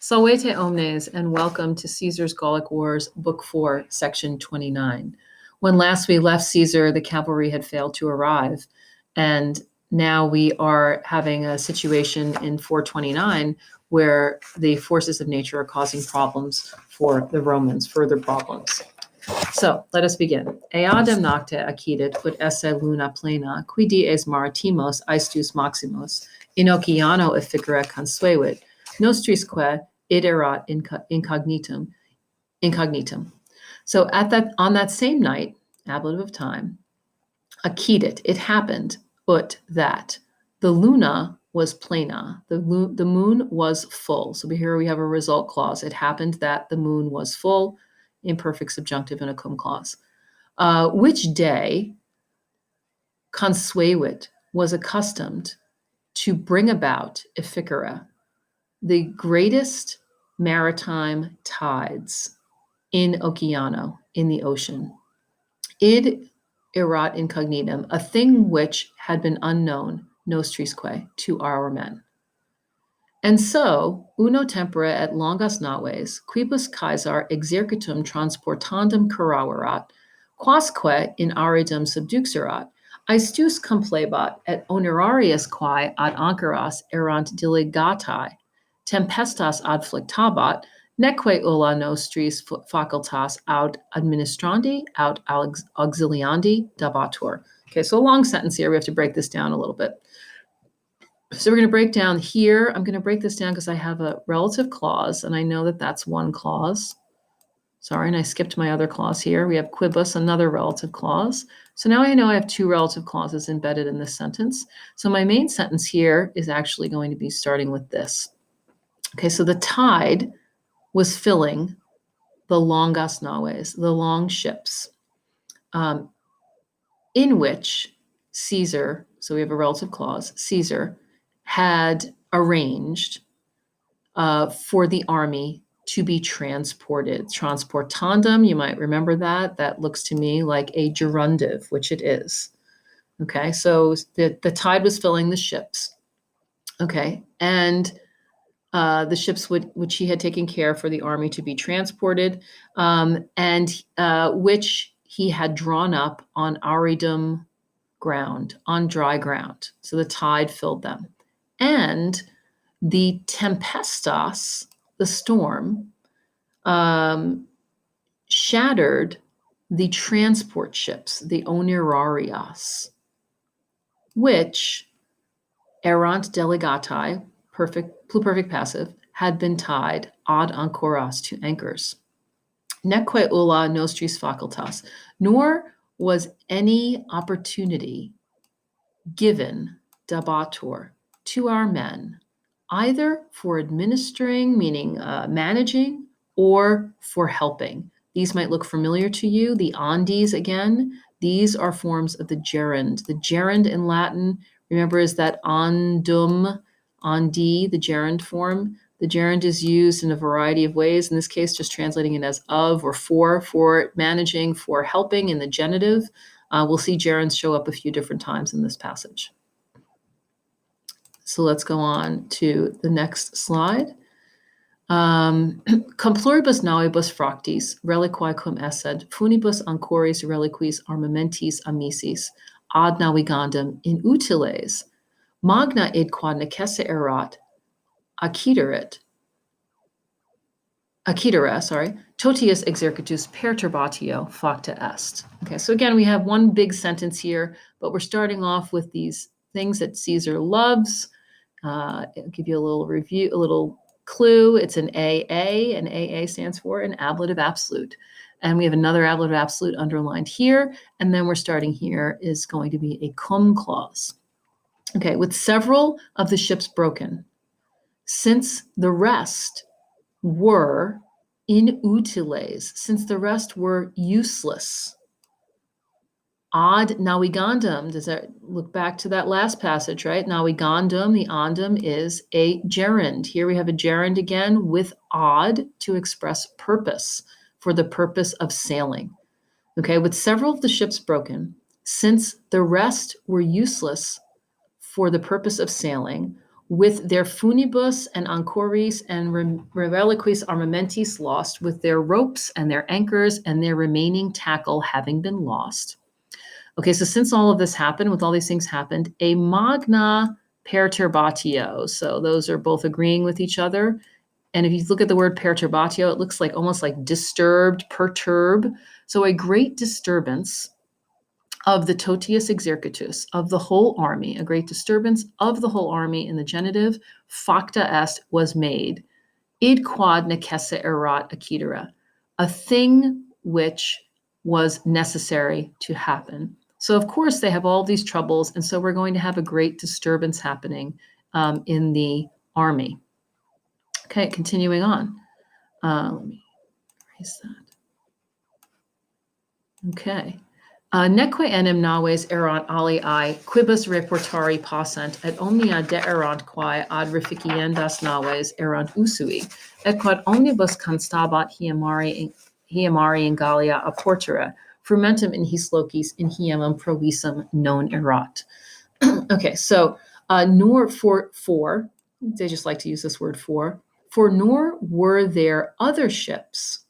Salvete omnes, and welcome to Caesar's Gallic Wars, Book 4, Section 29. When last we left Caesar, the cavalry had failed to arrive, and now we are having a situation in 429 where the forces of nature are causing problems for the Romans, further problems. So let us begin. Eadem nocte accidit ut esse luna plena, qui dies maritimos aestus maximus, in oceano efficere consuevit, nostrisque iterat incognitum. So on that same night, ablative of time, accidit, it happened, that the luna was plena, the moon was full. So here we have a result clause. It happened that the moon was full, imperfect subjunctive and a cum clause. Which day consuevit was accustomed to bring about efficere, the greatest maritime tides in oceano, in the ocean. Id erat incognitum, a thing which had been unknown, nostrisque, to our men. And so, uno tempore et longas naves, quibus Caesar exercitum transportandum curaverat, quasque in aridum subduxerat, aestus complebat et honorarius quae ad ancoras erant diligatae, tempestas ad flictabat, neque ulla nostris facultas aut administrandi, aut auxiliandi dabatur. Okay, so a long sentence here. We have to break this down a little bit. So we're going to break down here. I'm going to break this down because I have a relative clause, and I know that that's one clause. Sorry, and I skipped my other clause here. We have quibus, another relative clause. So now I know I have two relative clauses embedded in this sentence. So my main sentence here is actually going to be starting with this. Okay, so the tide was filling the longas naves, the long ships, in which Caesar, so we have a relative clause, Caesar had arranged for the army to be transported. Transportandum, you might remember that. That looks to me like a gerundive, which it is. Okay, so the tide was filling the ships. Okay, and the ships which he had taken care for the army to be transported, and which he had drawn up on aridum ground, on dry ground. So the tide filled them. And the tempestas, the storm, shattered the transport ships, the onerarias, which erant delegatae, pluperfect passive, had been tied ad ancoras, to anchors. Neque ulla nostris facultas, nor was any opportunity given dabatur, to our men, either for administering, meaning managing, or for helping. These might look familiar to you. The andes, again, these are forms of the gerund. The gerund in Latin, remember, is that andum, andi, the gerund form. The gerund is used in a variety of ways. In this case, just translating it as of or for managing, for helping in the genitive. We'll see gerunds show up a few different times in this passage. So let's go on to the next slide. Cum pluribus naubus fractis, reliqui cum essed, funibus ancoris reliquis armamentis amicis, ad navigandum in utiles, magna id quod necesse erat, accidere, totius exercitus perturbatio facta est. Okay, so again, we have one big sentence here, but we're starting off with these things that Caesar loves. I'll give you a little review, a little clue. It's an AA, and AA stands for an ablative absolute. And we have another ablative absolute underlined here. And then we're starting here is going to be a cum clause. Okay, with several of the ships broken, since the rest were inutiles, since the rest were useless. Ad navigandum, does that look back to that last passage, right? Navigandum, the andum is a gerund. Here we have a gerund again with ad to express purpose, for the purpose of sailing. Okay, with several of the ships broken, since the rest were useless for the purpose of sailing, with their funibus and ancoris and reliquis armamentis lost, with their ropes and their anchors and their remaining tackle having been lost. Okay, so since all of this happened, with all these things happened, a magna perturbatio. So those are both agreeing with each other. And if you look at the word perturbatio, it looks like almost like disturbed, perturb. So a great disturbance of the totius exercitus, of the whole army, a great disturbance of the whole army in the genitive, facta est, was made, id quod necesse erat accidere, a thing which was necessary to happen. So of course they have all these troubles, and so we're going to have a great disturbance happening in the army. Okay, continuing on. Let me erase that. Okay. Neque enim naves erant alii quibus reportari passant, et omnia deerant quae ad reficiendas naves erant usui, et quod omnibus constabat hiemari in Gallia a portere, frumentum in his locis in hiemum provisum non erat. Okay, so nor for, they just like to use this word for nor were there other ships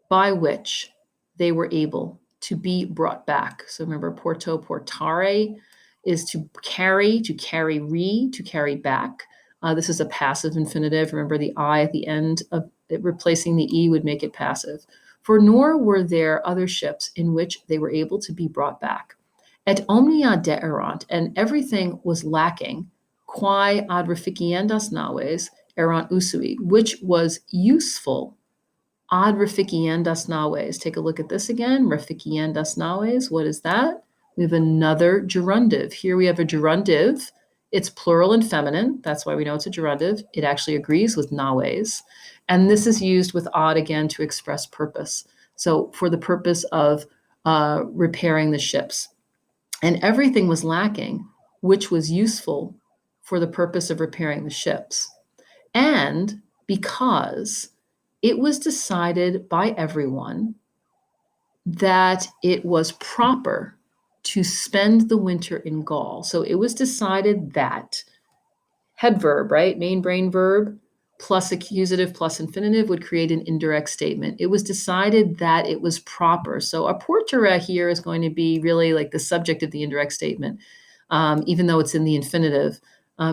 by which they were able to be brought back. So remember, portare is to carry back. This is a passive infinitive. Remember, the I at the end of it, replacing the E would make it passive. For nor were there other ships in which they were able to be brought back. Et omnia deerant, and everything was lacking, quae ad reficiendas naves erant usui, which was useful ad reficiendas naves. Take a look at this again. Reficiendas naves. What is that? We have another gerundive. Here we have a gerundive. It's plural and feminine. That's why we know it's a gerundive. It actually agrees with naves. And this is used with ad again to express purpose. So for the purpose of repairing the ships. And everything was lacking, which was useful for the purpose of repairing the ships. And because it was decided by everyone that it was proper to spend the winter in Gaul. So it was decided that head verb, right? Main brain verb plus accusative plus infinitive would create an indirect statement. It was decided that it was proper. So a portere here is going to be really like the subject of the indirect statement, even though it's in the infinitive.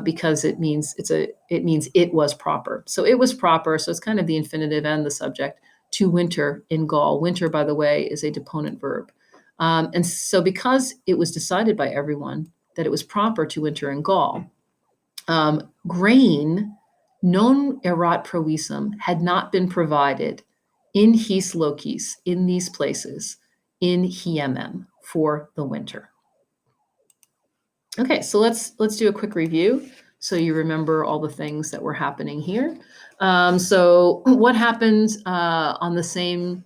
Because it means it was proper. So it was proper. So it's kind of the infinitive and the subject to winter in Gaul. Winter, by the way, is a deponent verb. And so because it was decided by everyone that it was proper to winter in Gaul, grain non erat provisum had not been provided in his locis, in these places, in hiemem for the winter. Okay, so let's do a quick review so you remember all the things that were happening here. So what happened on the same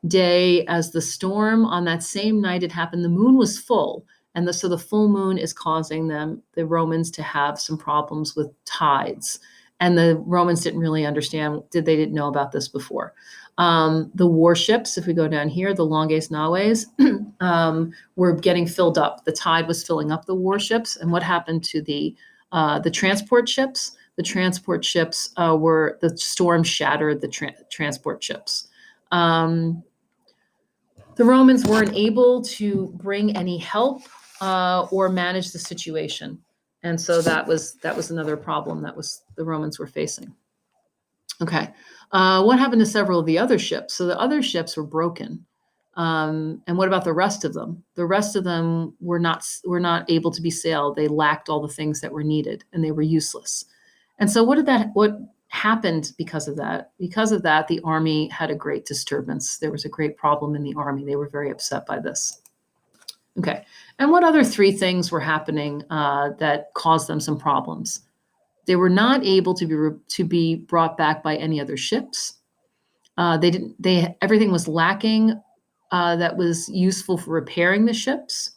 day as the storm? On that same night it happened, the moon was full. And so the full moon is causing the Romans to have some problems with tides. And the Romans didn't really understand, they didn't know about this before. The warships, if we go down here, the longes naves, were getting filled up. The tide was filling up the warships. And what happened to the transport ships? The transport ships the storm shattered the transport ships. The Romans weren't able to bring any help or manage the situation. And so that was another problem that the Romans were facing. Okay. What happened to several of the other ships? So the other ships were broken. And what about the rest of them? The rest of them were not able to be sailed. They lacked all the things that were needed, and they were useless. And so what happened because of that? Because of that, the army had a great disturbance. There was a great problem in the army. They were very upset by this. Okay. And what other three things were happening that caused them some problems? They were not able to be brought back by any other ships. Everything was lacking that was useful for repairing the ships.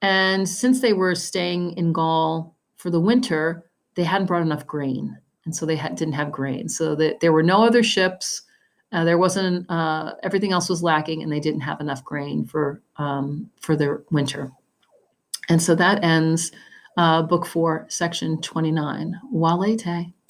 And since they were staying in Gaul for the winter, they hadn't brought enough grain. And so they didn't have grain. So there were no other ships. There wasn't, everything else was lacking, and they didn't have enough grain for their winter. And so that ends Book 4, Section 29. Walete.